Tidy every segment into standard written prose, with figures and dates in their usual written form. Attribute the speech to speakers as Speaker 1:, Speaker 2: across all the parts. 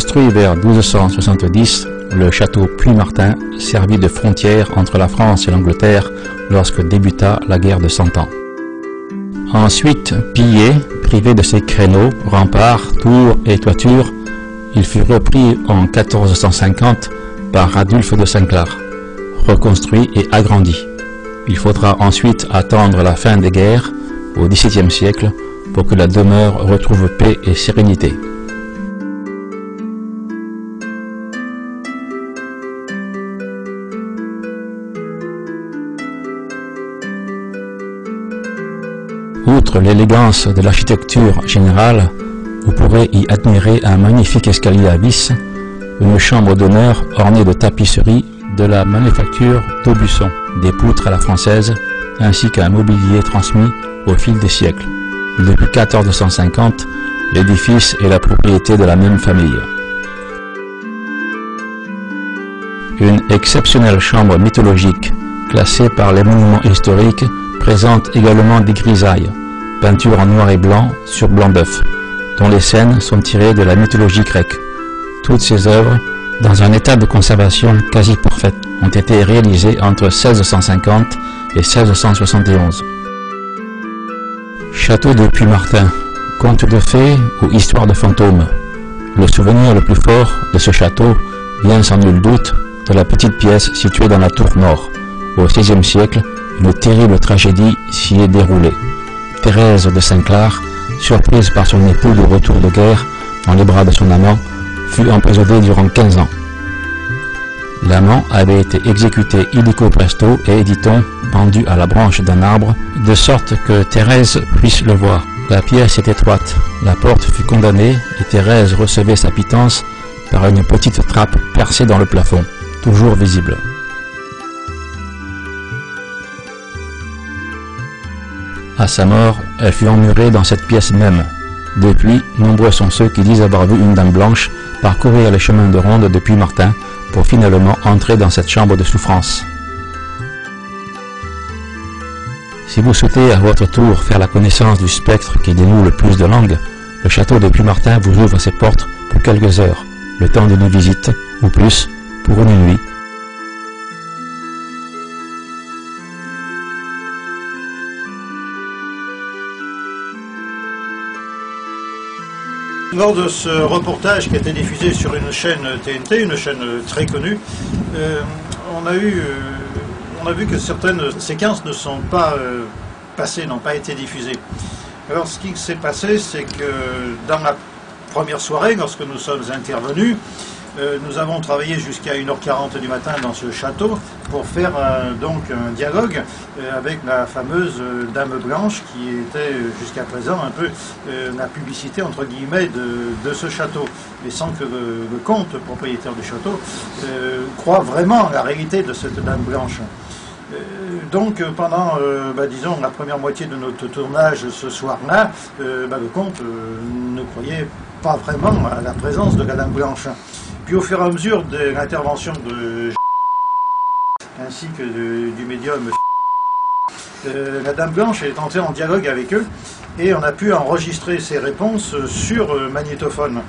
Speaker 1: Construit vers 1270, le château Puy-Martin servit de frontière entre la France et l'Angleterre lorsque débuta la guerre de Cent Ans. Ensuite pillé, privé de ses créneaux, remparts, tours et toitures, il fut repris en 1450 par Radulphe de Saint-Clar, reconstruit et agrandi. Il faudra ensuite attendre la fin des guerres, au XVIIe siècle, pour que la demeure retrouve paix et sérénité. Outre l'élégance de l'architecture générale, vous pourrez y admirer un magnifique escalier à vis, une chambre d'honneur ornée de tapisseries de la manufacture d'Aubusson, des poutres à la française, ainsi qu'un mobilier transmis au fil des siècles. Depuis 1450, l'édifice est la propriété de la même famille. Une exceptionnelle chambre mythologique, classée par les monuments historiques, présente également des grisailles, peinture en noir et blanc sur blanc d'œuf, dont les scènes sont tirées de la mythologie grecque. Toutes ces œuvres, dans un état de conservation quasi parfaite, ont été réalisées entre 1650 et 1671. Château de Puy-Martin, conte de fées ou histoire de fantômes. Le souvenir le plus fort de ce château vient sans nul doute de la petite pièce située dans la tour nord. Au XVIe siècle, une terrible tragédie s'y est déroulée. Thérèse de Saint-Clar, surprise par son époux de retour de guerre dans les bras de son amant, fut emprisonnée durant 15 ans. L'amant avait été exécuté illico presto et, dit-on, pendu à la branche d'un arbre, de sorte que Thérèse puisse le voir. La pièce est étroite, la porte fut condamnée et Thérèse recevait sa pitance par une petite trappe percée dans le plafond, toujours visible. À sa mort, elle fut emmurée dans cette pièce même. Depuis, nombreux sont ceux qui disent avoir vu une dame blanche parcourir les chemins de ronde de Puy-Martin pour finalement entrer dans cette chambre de souffrance. Si vous souhaitez à votre tour faire la connaissance du spectre qui dénoue le plus de langues, le château de Puy-Martin vous ouvre ses portes pour quelques heures, le temps d'une visite, ou plus, pour une nuit.
Speaker 2: Lors de ce reportage qui a été diffusé sur une chaîne TNT, une chaîne très connue, on a vu que certaines séquences ne sont pas passées, n'ont pas été diffusées. Alors ce qui s'est passé, c'est que dans la première soirée, lorsque nous sommes intervenus, nous avons travaillé jusqu'à 1h40 du matin dans ce château pour faire donc un dialogue avec la fameuse Dame Blanche qui était jusqu'à présent un peu la publicité entre guillemets de ce château, mais sans que le comte propriétaire du château croit vraiment à la réalité de cette Dame Blanche. Donc pendant, disons, la première moitié de notre tournage ce soir-là, le comte ne croyait pas vraiment à la présence de la Dame Blanche. Puis au fur et à mesure de l'intervention de ainsi que du médium, la Dame Blanche est entrée en dialogue avec eux et on a pu enregistrer ses réponses sur magnétophone.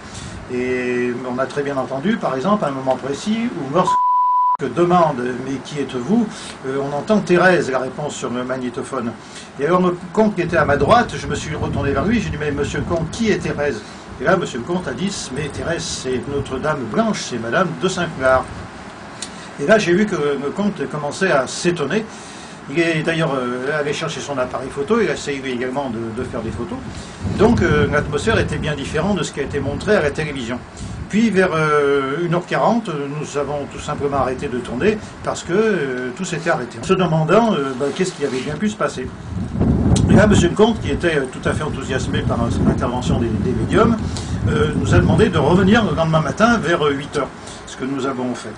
Speaker 2: Et on a très bien entendu, par exemple, à un moment précis où lorsque demande « mais qui êtes-vous » on entend Thérèse, la réponse sur le magnétophone. Et alors le comte qui était à ma droite, je me suis retourné vers lui, j'ai dit « mais monsieur le comte, qui est Thérèse ?» Et là, monsieur le comte a dit « mais Thérèse, c'est notre Dame Blanche, c'est madame de Saint-Clar. » Et là, j'ai vu que le comte commençait à s'étonner. Il est d'ailleurs allé chercher son appareil photo, il a essayé également de faire des photos. Donc l'atmosphère était bien différente de ce qui a été montré à la télévision. Puis vers 1h40, nous avons tout simplement arrêté de tourner parce que tout s'était arrêté. En se demandant qu'est-ce qui avait bien pu se passer. Et là, monsieur le comte, qui était tout à fait enthousiasmé par l'intervention des médiums, nous a demandé de revenir le lendemain matin vers 8h, ce que nous avons fait.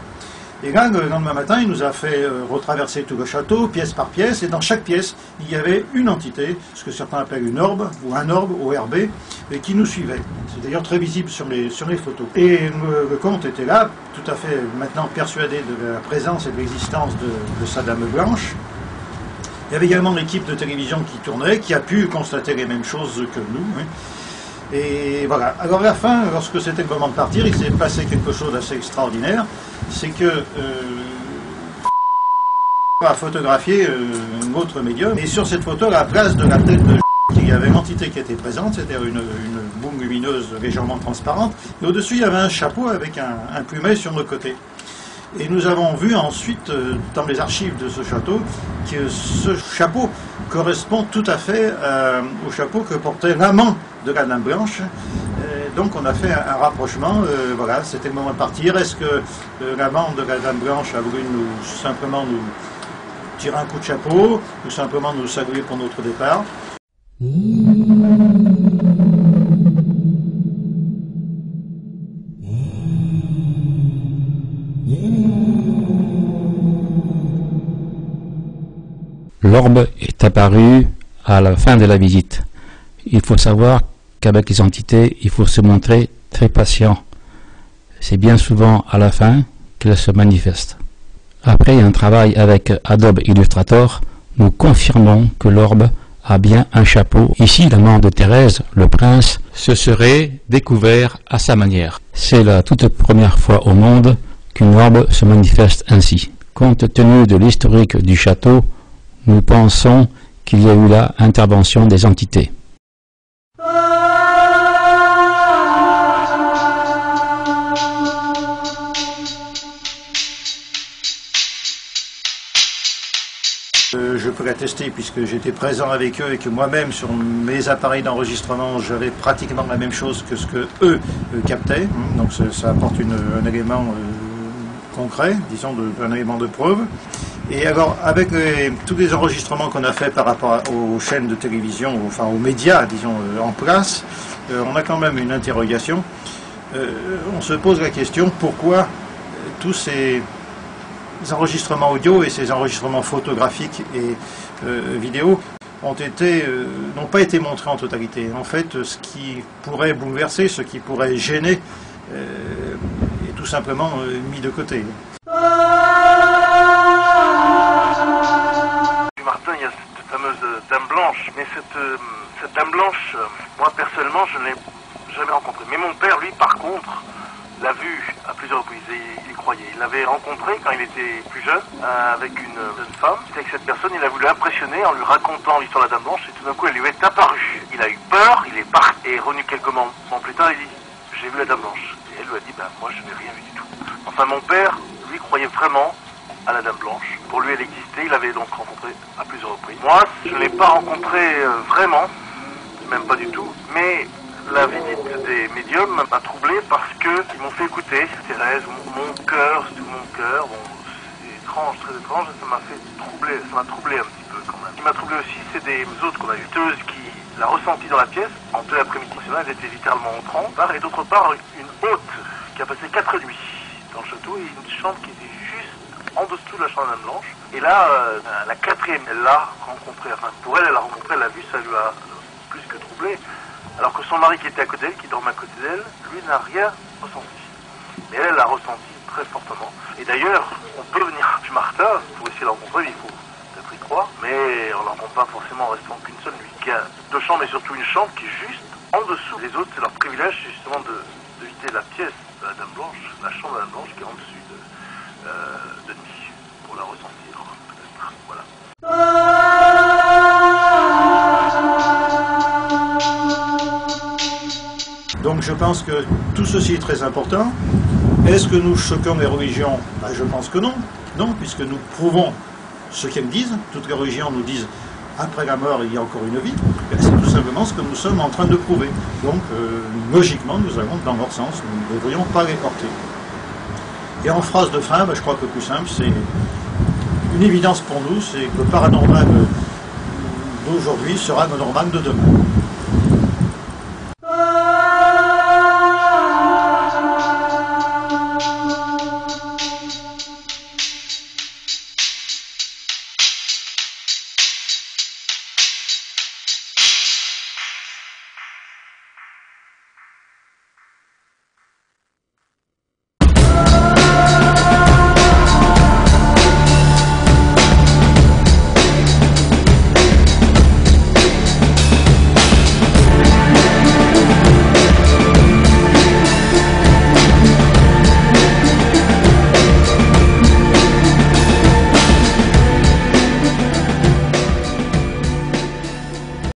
Speaker 2: Et là, le lendemain matin, il nous a fait retraverser tout le château, pièce par pièce, et dans chaque pièce, il y avait une entité, ce que certains appellent une orbe, ou un orbe, ORB, et qui nous suivait. C'est d'ailleurs très visible sur les photos. Et le comte était là, tout à fait maintenant persuadé de la présence et de l'existence de sa Dame Blanche. Il y avait également l'équipe de télévision qui tournait, qui a pu constater les mêmes choses que nous. Hein. Et voilà. Alors à la fin, lorsque c'était le moment de partir, il s'est passé quelque chose d'assez extraordinaire. C'est que a photographié un autre médium. Et sur cette photo, à la place de la tête de il y avait l'entité qui était présente, c'était une boum lumineuse légèrement transparente. Et au-dessus, il y avait un chapeau avec un plumet sur le côté. Et nous avons vu ensuite, dans les archives de ce château, que ce chapeau correspond tout à fait au chapeau que portait l'amant de la Dame Blanche. Donc on a fait un rapprochement, voilà, c'était le moment de partir. Est-ce que l'amant de la Dame Blanche a voulu simplement nous tirer un coup de chapeau, ou simplement nous saluer pour notre départ?
Speaker 1: L'orbe est apparu à la fin de la visite. Il faut savoir qu'avec les entités, il faut se montrer très patient. C'est bien souvent à la fin qu'elles se manifestent. Après un travail avec Adobe Illustrator, nous confirmons que l'orbe a bien un chapeau. Ici, l'amant de Thérèse, le prince, se serait découvert à sa manière. C'est la toute première fois au monde qu'une orbe se manifeste ainsi. Compte tenu de l'historique du château, nous pensons qu'il y a eu là intervention des entités.
Speaker 2: Je peux l'attester puisque j'étais présent avec eux et que moi-même sur mes appareils d'enregistrement j'avais pratiquement la même chose que ce que eux captaient. Donc ça apporte un élément concret, disons un élément de preuve. Et alors avec tous les enregistrements qu'on a fait par rapport aux chaînes de télévision, enfin aux médias disons en place, on a quand même une interrogation. On se pose la question pourquoi tous ces enregistrements audio et ces enregistrements photographiques et vidéo n'ont pas été montrés en totalité. En fait, ce qui pourrait bouleverser, ce qui pourrait gêner, est tout simplement mis de côté.
Speaker 3: Martin, il y a cette fameuse Dame Blanche, mais cette Dame Blanche, moi personnellement, je ne l'ai jamais rencontrée. Mais mon père, lui, par contre, l'a vue à plusieurs reprises et il y croyait. Il l'avait rencontrée quand il était plus jeune, avec une jeune femme. C'était avec cette personne, il a voulu l'impressionner en lui racontant l'histoire de la Dame Blanche et tout d'un coup elle lui est apparue. Il a eu peur, il est parti et revenu quelques moments plus tard, il dit « j'ai vu la Dame Blanche ». Et elle lui a dit « moi je n'ai rien vu du tout ». Enfin mon père, lui, croyait vraiment à la Dame Blanche. Pour lui elle existait, il l'avait donc rencontrée à plusieurs reprises. Moi, je ne l'ai pas rencontrée vraiment, même pas du tout, mais la visite des médiums m'a troublé parce qu'ils m'ont fait écouter Thérèse, mon cœur, c'est tout mon cœur. Bon, c'est étrange, très étrange, ça m'a troublé un petit peu quand même. Ce qui m'a troublé aussi, c'est des autres qu'on a eu, qui l'a ressenti dans la pièce, en plein après-midi. Elle était littéralement en transe, et d'autre part, une hôte qui a passé 4 nuits dans le château et une chambre qui était juste en dessous de la chambre de la Dame Blanche. Et là, la quatrième, elle l'a rencontrée, enfin pour elle, elle l'a rencontré, elle l'a vue, ça lui a plus que troublé. Alors que son mari qui était à côté d'elle, qui dormait à côté d'elle, lui n'a rien ressenti. Mais elle l'a ressenti très fortement. Et d'ailleurs, on peut venir à Martin pour essayer de la rencontrer, il faut peut-être y croire, mais on ne la rencontre pas forcément en restant qu'une seule nuit. Il y a 2 chambres, mais surtout une chambre qui est juste en dessous. Les autres, c'est leur privilège, c'est justement de visiter la pièce de la Dame Blanche, la chambre de la Dame Blanche qui est en dessus de nuit, pour la ressentir, peut-être. Voilà.
Speaker 2: Donc je pense que tout ceci est très important. Est-ce que nous choquons les religions? Je pense que non. Non, puisque nous prouvons ce qu'elles disent. Toutes les religions nous disent après la mort il y a encore une vie. C'est tout simplement ce que nous sommes en train de prouver. Donc logiquement nous allons dans leur sens, nous ne devrions pas les porter. Et en phrase de fin, je crois que le plus simple, c'est une évidence pour nous, c'est que le paranormal d'aujourd'hui sera le normal de demain.